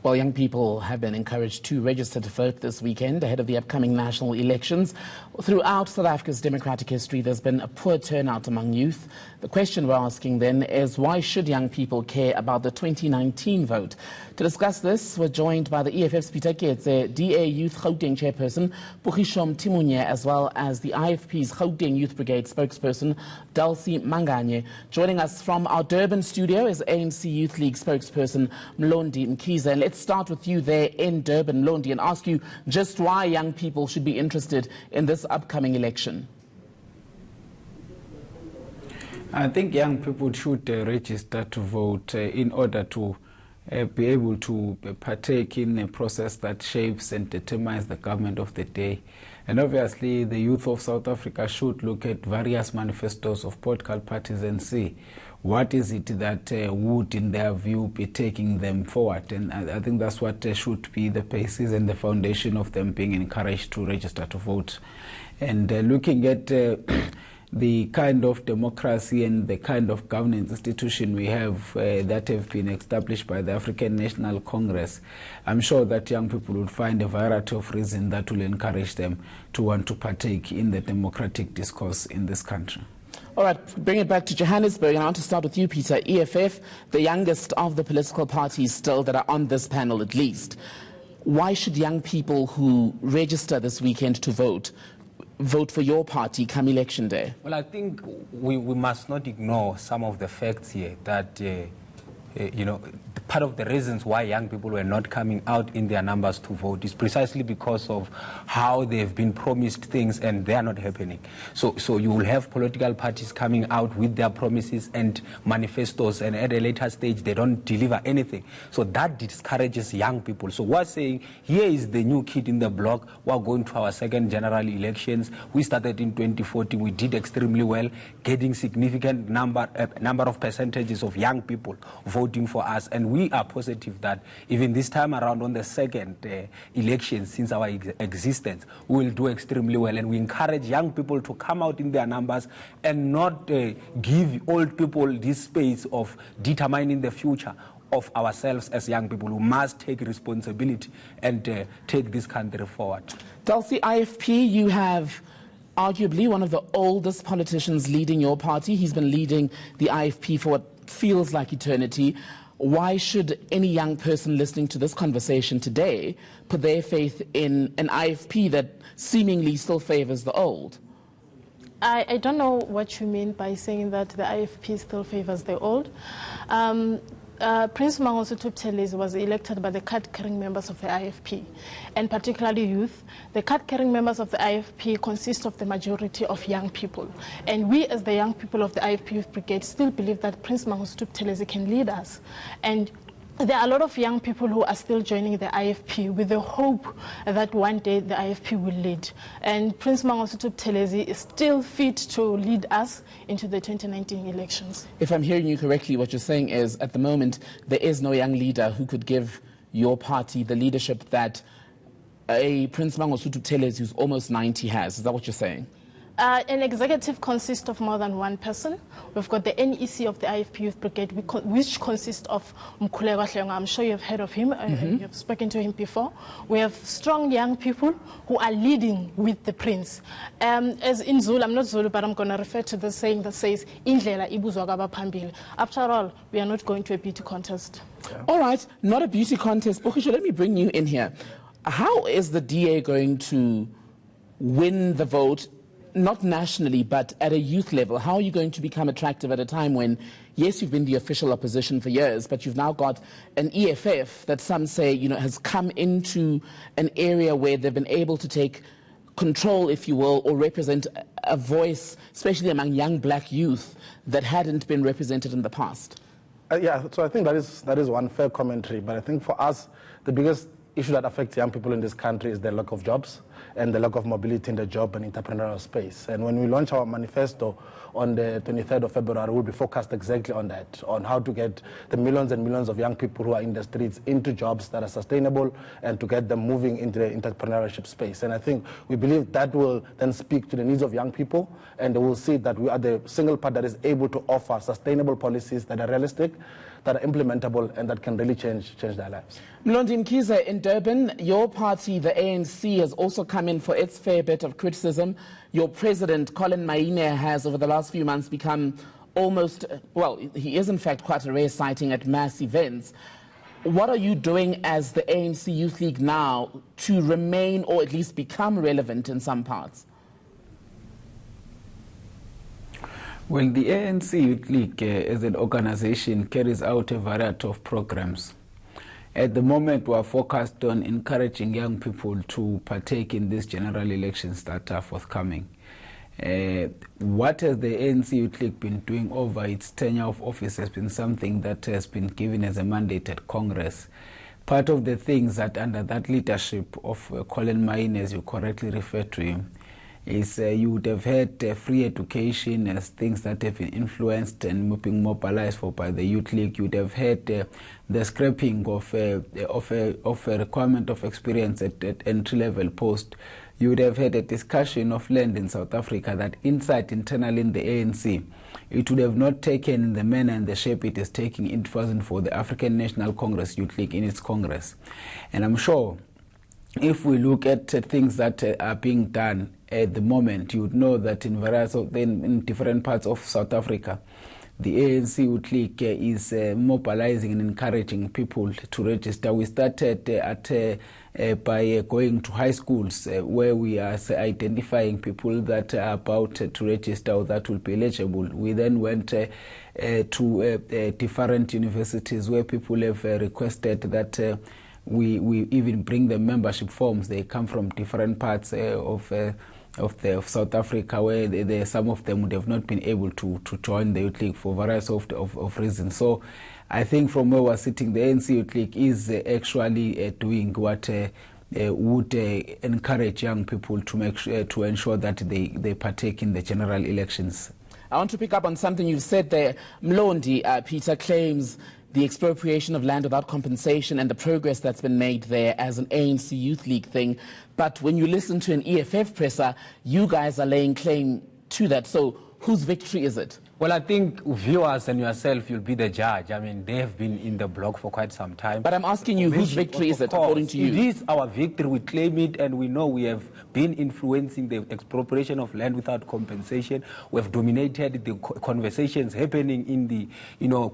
Well, young people have been encouraged to register to vote this weekend ahead of the upcoming national elections. Throughout South Africa's democratic history, there's been a poor turnout among youth. The question we're asking then is, why should young people care about the 2019 vote? To discuss this, we're joined by the EFF's Peter Ketse, DA Youth Gauteng Chairperson, Bukishom Timunye, as well as the IFP's Gauteng Youth Brigade spokesperson, Dulcie Manganye. Joining us from our Durban studio is ANC Youth League spokesperson, Mlondi Mkiza. Let's start with you there in Durban, Mlondi, and ask you just why young people should be interested in this upcoming election. I think young people should register to vote in order to be able to partake in a process that shapes and determines the government of the day. And obviously, the youth of South Africa should look at various manifestos of political parties and see what is it that would, in their view, be taking them forward. And I think that's what should be the basis and the foundation of them being encouraged to register to vote. And looking at the kind of democracy and the kind of governance institution we have that have been established by the African National Congress, I'm sure that young people would find a variety of reasons that will encourage them to want to partake in the democratic discourse in this country. All right, bring it back to Johannesburg, and I want to start with you, Peter. EFF, the youngest of the political parties still that are on this panel at least. Why should young people who register this weekend to vote for your party come election day? Well, I think we must not ignore some of the facts here that, part of the reasons why young people were not coming out in their numbers to vote is precisely because of how they've been promised things and they are not happening. So you will have political parties coming out with their promises and manifestos, and at a later stage they don't deliver anything. So that discourages young people. So we're saying, here is the new kid in the block. We're going to our second general elections. We started in 2014. We did extremely well, getting significant number of percentages of young people voting for us. And we are positive that even this time around on the second election since our existence, we will do extremely well. And we encourage young people to come out in their numbers and not give old people this space of determining the future of ourselves as young people who must take responsibility and take this country forward. Dulcie, IFP, you have arguably one of the oldest politicians leading your party. He's been leading the IFP for what feels like eternity. Why should any young person listening to this conversation today put their faith in an IFP that seemingly still favors the old? I don't know what you mean by saying that the IFP still favors the old. Prince Mangosuthu Buthelezi was elected by the card-carrying members of the IFP, and particularly youth. The card-carrying members of the IFP consist of the majority of young people. And we, as the young people of the IFP Youth Brigade, still believe that Prince Mangosuthu Buthelezi can lead us. And there are a lot of young people who are still joining the IFP with the hope that one day the IFP will lead. And Prince Mangosuthu Buthelezi is still fit to lead us into the 2019 elections. If I'm hearing you correctly, what you're saying is, at the moment, there is no young leader who could give your party the leadership that a Prince Mangosuthu Buthelezi who's almost 90 has. Is that what you're saying? An executive consists of more than one person. We've got the NEC of the IFP Youth Brigade, which consists of Mkhuleko Hlengwa. I'm sure you've heard of him, you've spoken to him before. We have strong young people who are leading with the Prince. As in Zulu, I'm not Zulu, but I'm going to refer to the saying that says, Indlela ibuzwa kwabaphambilini. After all, we are not going to a beauty contest. Yeah. All right, not a beauty contest. Bukisho, let me bring you in here. How is the DA going to win the vote? Not nationally, but at a youth level? How are you going to become attractive at a time when, yes, you've been the official opposition for years, but you've now got an EFF that some say, has come into an area where they've been able to take control, if you will, or represent a voice, especially among young black youth, that hadn't been represented in the past? Yeah, so I think that is one fair commentary, but I think for us, the biggest issue that affects young people in this country is the lack of jobs and the lack of mobility in the job and entrepreneurial space. And when we launch our manifesto on the 23rd of February, we'll be focused exactly on that, on how to get the millions and millions of young people who are in the streets into jobs that are sustainable and to get them moving into the entrepreneurship space. And I think we believe that will then speak to the needs of young people, and they will see that we are the single part that is able to offer sustainable policies that are realistic, that are implementable and that can really change their lives. Mlondi Mkhize, in Durban, your party, the ANC, has also come in for its fair bit of criticism. Your president, Colin Maine, has over the last few months become almost, well, he is in fact quite a rare sighting at mass events. What are you doing as the ANC Youth League now to remain or at least become relevant in some parts? Well, the ANC Youth League as an organization carries out a variety of programs. At the moment, we are focused on encouraging young people to partake in these general elections that are forthcoming. What has the ANC Youth League been doing over its tenure of office has been something that has been given as a mandate at Congress. Part of the things that under that leadership of Colin Maine, as you correctly referred to him, is you would have had free education as things that have been influenced and being mobilized for by the Youth League. You would have had the scrapping of a requirement of experience at entry-level post. You would have had a discussion of land in South Africa that internally in the ANC, it would have not taken the manner and the shape it is taking if it wasn't for the African National Congress Youth League in its Congress. And I'm sure if we look at things that are being done at the moment, you would know that in different parts of South Africa, the ANC Youth League is mobilizing and encouraging people to register. We started by going to high schools where we are identifying people that are about to register or that will be eligible. We then went to different universities where people have requested that we even bring them membership forms. They come from different parts of South Africa, where some of them would have not been able to join the Youth League for various of reasons. So I think from where we're sitting, the ANC Youth League is actually doing what would encourage young people to make sure, to ensure that they partake in the general elections. I want to pick up on something you've said there. Mlondi, Peter claims the expropriation of land without compensation and the progress that's been made there as an ANC Youth League thing. But when you listen to an EFF presser, you guys are laying claim to that. So whose victory is it? Well, I think viewers and yourself, you'll be the judge. I mean, they have been in the block for quite some time. But I'm asking you, whose victory is it, according to you? It is our victory. We claim it, and we know we have been influencing the expropriation of land without compensation. We have dominated the conversations happening in the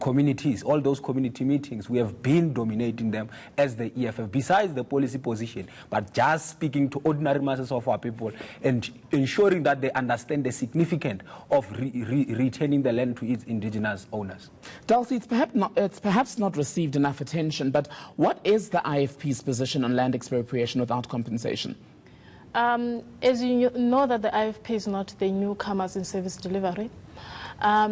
communities, all those community meetings. We have been dominating them as the EFF, besides the policy position, but just speaking to ordinary masses of our people and ensuring that they understand the significance of retaining the land to its indigenous owners. Dulcie, it's perhaps not received enough attention, but what is the IFP's position on land expropriation without compensation? As you know that the IFP is not the newcomers in service delivery. I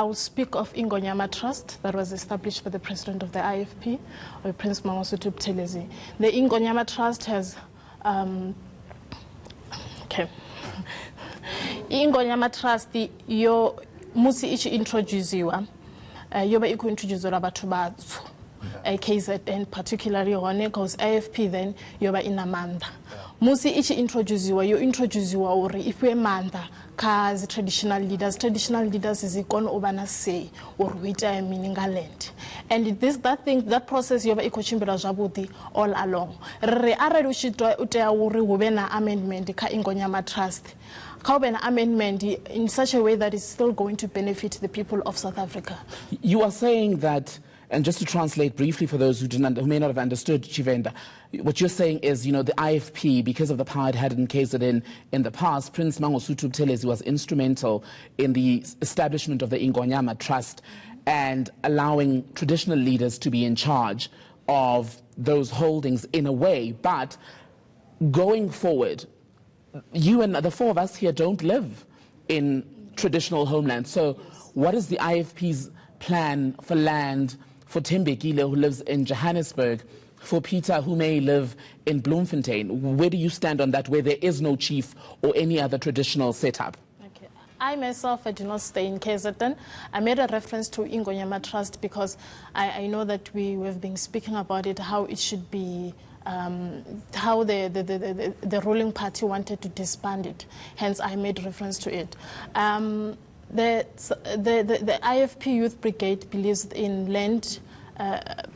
will speak of Ingonyama Trust that was established by the president of the IFP, or Prince Mangosuthu Buthelezi. The Ingonyama Trust has Ingonyama Trust yo musi ichi introduciwa yoba iko introduciwa batho batho KZN particularly one because IFP then yoba inamanda musi ichi introduciwa yo introduciwa uri ifwe manda cause traditional leaders is ikona obana say or wita meaninga land and that process yoba ikochimbela zwabudi all along re arali ushitwa utea uri hube na amendment ka Ingonyama Trust an amendment in such a way that is still going to benefit the people of South Africa. You are saying that, and just to translate briefly for those who may not have understood, Chivenda, what you're saying is, the IFP, because of the power it had in KZN in the past, Prince Mangosuthu Buthelezi was instrumental in the establishment of the Ingonyama Trust and allowing traditional leaders to be in charge of those holdings in a way. But going forward, you and the four of us here don't live in traditional homeland. So what is the IFP's plan for land for Tembekile, who lives in Johannesburg, for Peter, who may live in Bloemfontein? Where do you stand on that, where there is no chief or any other traditional setup? Okay. I myself, I do not stay in KZN. I made a reference to Ingonyama Trust because I know that we have been speaking about it, how it should be how the ruling party wanted to disband it. Hence, I made reference to it. The IFP Youth Brigade believes in land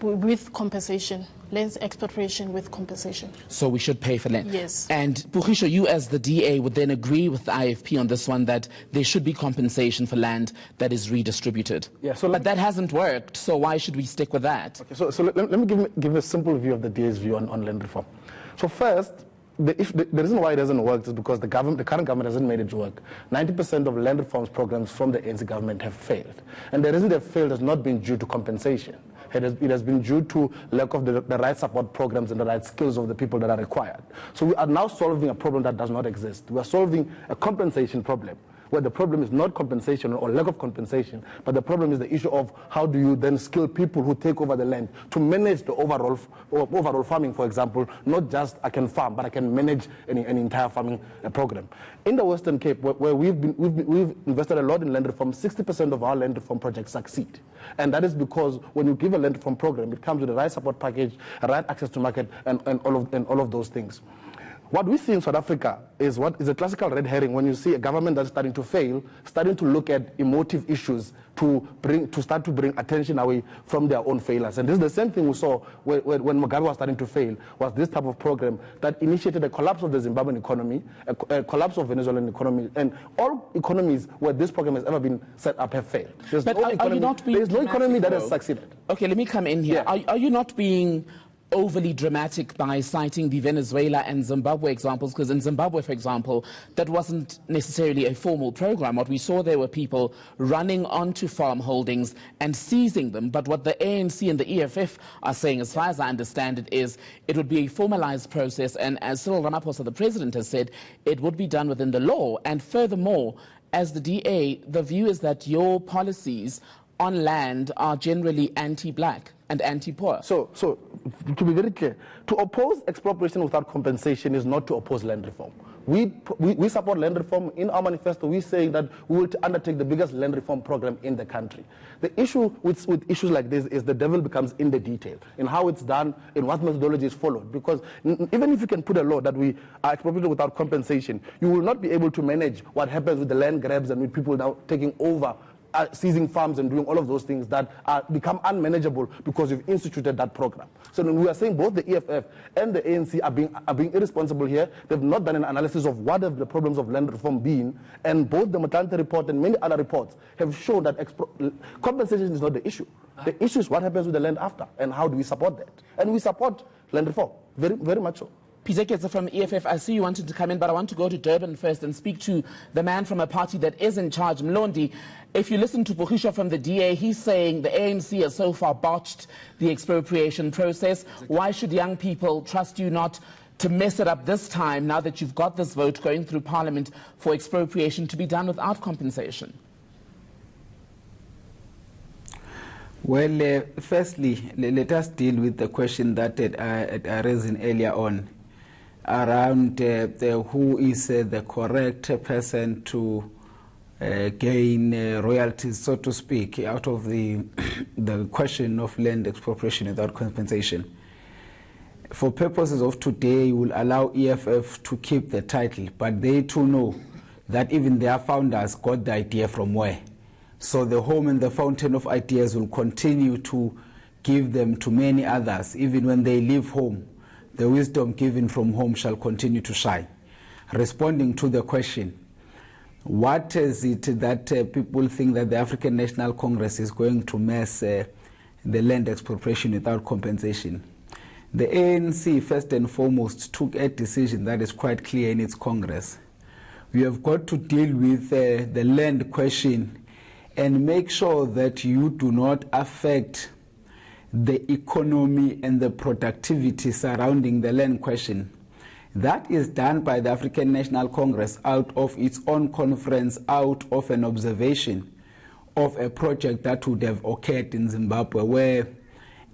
with compensation, land expropriation with compensation. So we should pay for land? Yes. And Pugisho, you as the DA would then agree with the IFP on this one, that there should be compensation for land that is redistributed? Yeah, but that hasn't worked, so why should we stick with that? Okay, so let me give a simple view of the DA's view on land reform. So first, the reason why it doesn't work is because the current government hasn't made it work. 90% of land reforms programs from the ANC government have failed. And the reason they've failed has not been due to compensation. It has been due to lack of the right support programs and the right skills of the people that are required. So we are now solving a problem that does not exist. We are solving a compensation problem, where the problem is not compensation or lack of compensation, but the problem is the issue of how do you then skill people who take over the land to manage the overall farming, for example, not just I can farm, but I can manage an entire farming program. In the Western Cape, where we've invested a lot in land reform, 60% of our land reform projects succeed. And that is because when you give a land reform program, it comes with the right support package, right access to market, and all of those things. What we see in South Africa is what is a classical red herring when you see a government that's starting to fail, starting to look at emotive issues to start to bring attention away from their own failures. And this is the same thing we saw when Mugabe was starting to fail, was this type of program that initiated a collapse of the Zimbabwean economy, a collapse of Venezuelan economy, and all economies where this program has ever been set up have failed. There's no economy that has succeeded. Okay, let me come in here. Yeah. Are you not being overly dramatic by citing the Venezuela and Zimbabwe examples? Because in Zimbabwe, for example, that wasn't necessarily a formal program. What we saw there were people running onto farm holdings and seizing them. But what the ANC and the EFF are saying, as far as I understand it, is it would be a formalized process. And as Cyril Ramaphosa, the president, has said, it would be done within the law. And furthermore, as the DA, the view is that your policies on land are generally anti-black and anti-poor. So to be very clear, to oppose expropriation without compensation is not to oppose land reform. We support land reform. In our manifesto, we say that we will undertake the biggest land reform program in the country. The issue with issues like this is the devil becomes in the detail, in how it's done, in what methodology is followed. Because even if you can put a law that we are expropriated without compensation, you will not be able to manage what happens with the land grabs and with people now taking over, seizing farms and doing all of those things that become unmanageable because you've instituted that program. So we are saying both the EFF and the ANC are being irresponsible here. They've not done an analysis of what have the problems of land reform been, and both the Matante report and many other reports have shown that compensation is not the issue. The issue is what happens with the land after, and how do we support that. And we support land reform, very, very much so. Pizeketsa from EFF, I see you wanted to come in, but I want to go to Durban first and speak to the man from a party that is in charge, Mlondi. If you listen to Pugisho from the DA, he's saying the ANC has so far botched the expropriation process. Why should young people trust you not to mess it up this time, now that you've got this vote going through Parliament for expropriation to be done without compensation? Well, firstly, let us deal with the question that I raised earlier on, around who is the correct person to gain royalties, so to speak, out of the question of land expropriation without compensation. For purposes of today, will allow EFF to keep the title, but they too know that even their founders got the idea from where. So the home and the fountain of ideas will continue to give them to many others. Even when they leave home, the wisdom given from home shall continue to shine. Responding to the question, what is it that people think that the African National Congress is going to mess the land expropriation without compensation? The ANC, first and foremost, took a decision that is quite clear in its Congress. We have got to deal with the land question and make sure that you do not affect the economy and the productivity surrounding the land question. That is done by the African National Congress out of its own conference, out of an observation of a project that would have occurred in Zimbabwe, where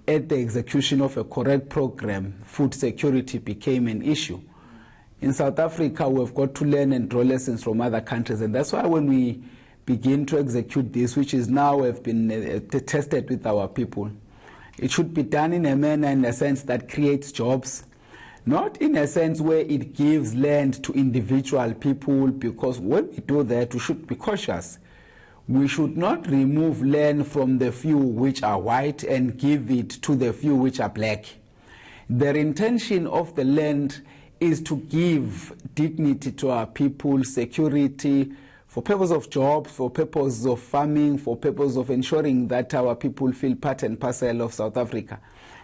at the execution of a correct program, food security became an issue. In South Africa, we've got to learn and draw lessons from other countries, and that's why when we begin to execute this, which is now have been tested with our people, it should be done in a manner, in a sense, that creates jobs, not in a sense where it gives land to individual people, because when we do that, we should be cautious. we should not remove land from the few which are white and give it to the few which are black. The intention of the land is to give dignity to our people, security, for purpose of jobs, for purpose of farming, for purpose of ensuring that our people feel part and parcel of South Africa.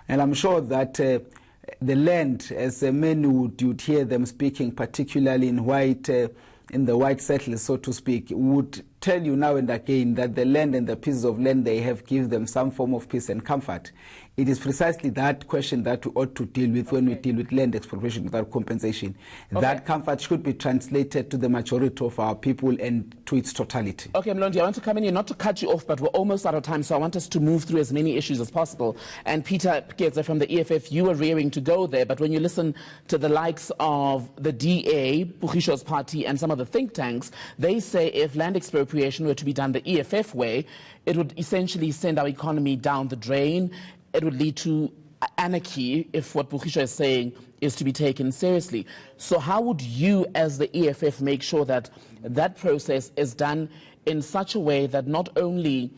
And I'm sure that the land, as many would hear them speaking, particularly in the white settlers, so to speak, would tell you now and again that the land and the pieces of land they have give them some form of peace and comfort. It is precisely that question that we ought to deal with when we deal with land expropriation without compensation. Okay. That comfort should be translated to the majority of our people and to its totality. Okay, Mlondi, I want to come in here, not to cut you off, but we're almost out of time, so I want us to move through as many issues as possible. And Peter Pketsa from the EFF, you were rearing to go there, but when you listen to the likes of the DA, Bukisho's party, and some of the think tanks, they say if land expropriation were to be done the EFF way, it would essentially send our economy down the drain. It would lead to anarchy if what Bukisho is saying is to be taken seriously. So how would you as the EFF make sure that that process is done in such a way that not only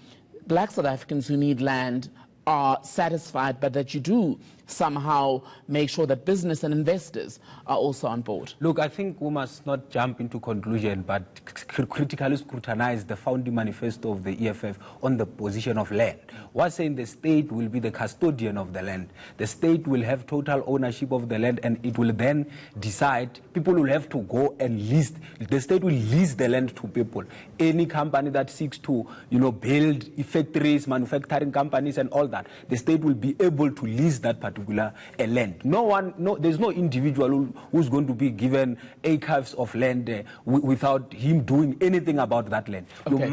black South Africans who need land are satisfied, but that you do somehow make sure that business and investors are also on board? Look, I think we must not jump into conclusion, but critically scrutinize the founding manifesto of the EFF on the position of land. What's saying the state will be the custodian of the land. The state will have total ownership of the land, and it will then decide. People will have to go and lease. The state will lease the land to people. Any company that seeks to, build factories, manufacturing companies, and all that, the state will be able to lease that particular land. There's no individual who's going to be given acres of land without him doing anything about that land. Okay.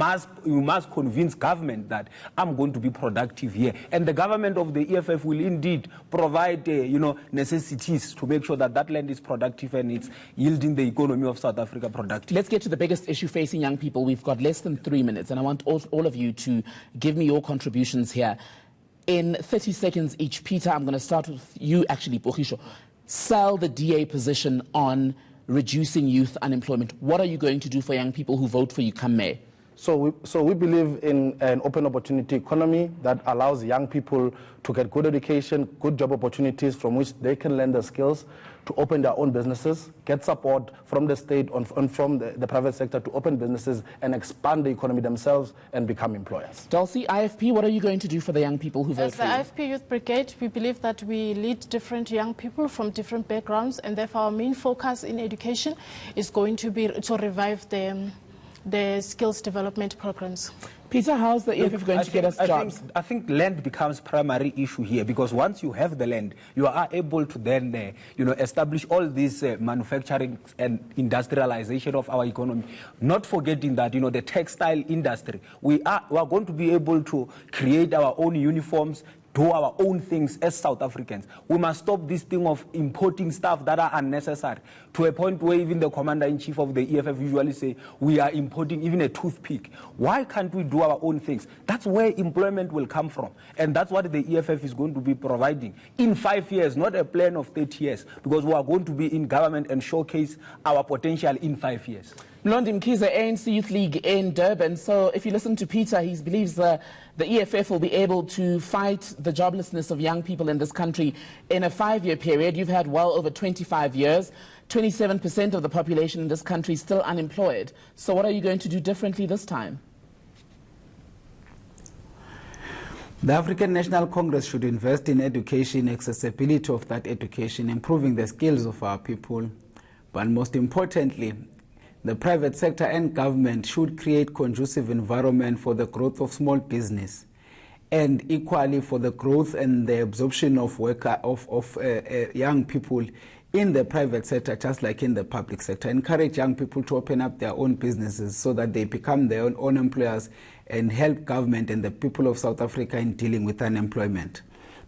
You must convince government that I'm going to be productive here, and the government of the EFF will indeed provide necessities to make sure that that land is productive and it's yielding the economy of South Africa productive. Let's get to the biggest issue facing young people. We've got less than 3 minutes, and I want all of you to give me your contributions here. In 30 seconds each, Peter, I'm going to start with you, actually, Bukisho. Sell the DA position on reducing youth unemployment. What are you going to do for young people who vote for you come May? So we believe in an open opportunity economy that allows young people to get good education, good job opportunities from which they can learn the skills to open their own businesses, get support from the state and from the private sector to open businesses and expand the economy themselves and become employers. Dulcie, IFP, what are you going to do for the young people who vote for you? As the IFP Youth Brigade, we believe that we lead different young people from different backgrounds, and therefore our main focus in education is going to be to revive the skills development programs. Peter, how's the EFF going to get us jobs? I think land becomes primary issue here, because once you have the land, you are able to then establish all this manufacturing and industrialization of our economy. Not forgetting that the textile industry, we are going to be able to create our own uniforms, do our own things as South Africans. We must stop this thing of importing stuff that are unnecessary, to a point where even the commander-in-chief of the EFF usually say, we are importing even a toothpick. Why can't we do our own things? That's where employment will come from. And that's what the EFF is going to be providing in 5 years, not a plan of 30 years, because we are going to be in government and showcase our potential in 5 years. Mlondi Mkhize, ANC Youth League in Durban. So if you listen to Peter, he believes the EFF will be able to fight the joblessness of young people in this country in a 5-year period. You've had well over 25 years. 27% of the population in this country is still unemployed. So what are you going to do differently this time? The African National Congress should invest in education, accessibility of that education, improving the skills of our people. But most importantly, the private sector and government should create conducive environment for the growth of small business, and equally for the growth and the absorption of young people in the private sector, just like in the public sector. Encourage young people to open up their own businesses so that they become their own employers and help government and the people of South Africa in dealing with unemployment.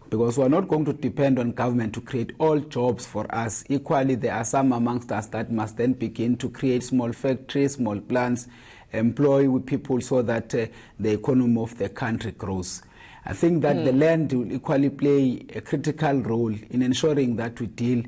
Because we are not going to depend on government to create all jobs for us. Equally, there are some amongst us that must then begin to create small factories, small plants, employ people so that the economy of the country grows. I think that the land will equally play a critical role in ensuring that we deal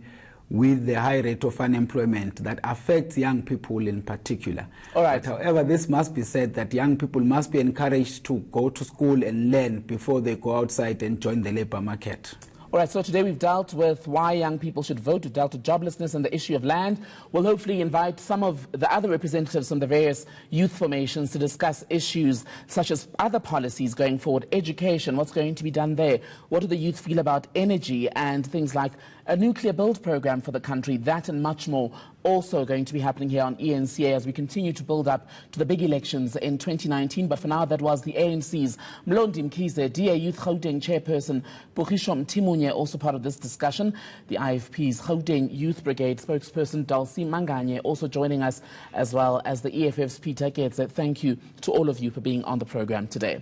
with the high rate of unemployment that affects young people in particular. All right. But however, this must be said that young people must be encouraged to go to school and learn before they go outside and join the labor market. All right, so today we've dealt with why young people should vote, we've dealt with joblessness and the issue of land. We'll hopefully invite some of the other representatives from the various youth formations to discuss issues such as other policies going forward, education, what's going to be done there, what do the youth feel about energy and things like a nuclear build program for the country, that and much more also going to be happening here on ENCA as we continue to build up to the big elections in 2019. But for now, that was the ANC's Mlondi Mkhize, DA Youth Gauteng Chairperson, Bukisho Mtimunye, also part of this discussion. The IFP's Gauteng Youth Brigade spokesperson, Dulcie Manganye, also joining us, as well as the EFF's Peter Getze. Thank you to all of you for being on the program today.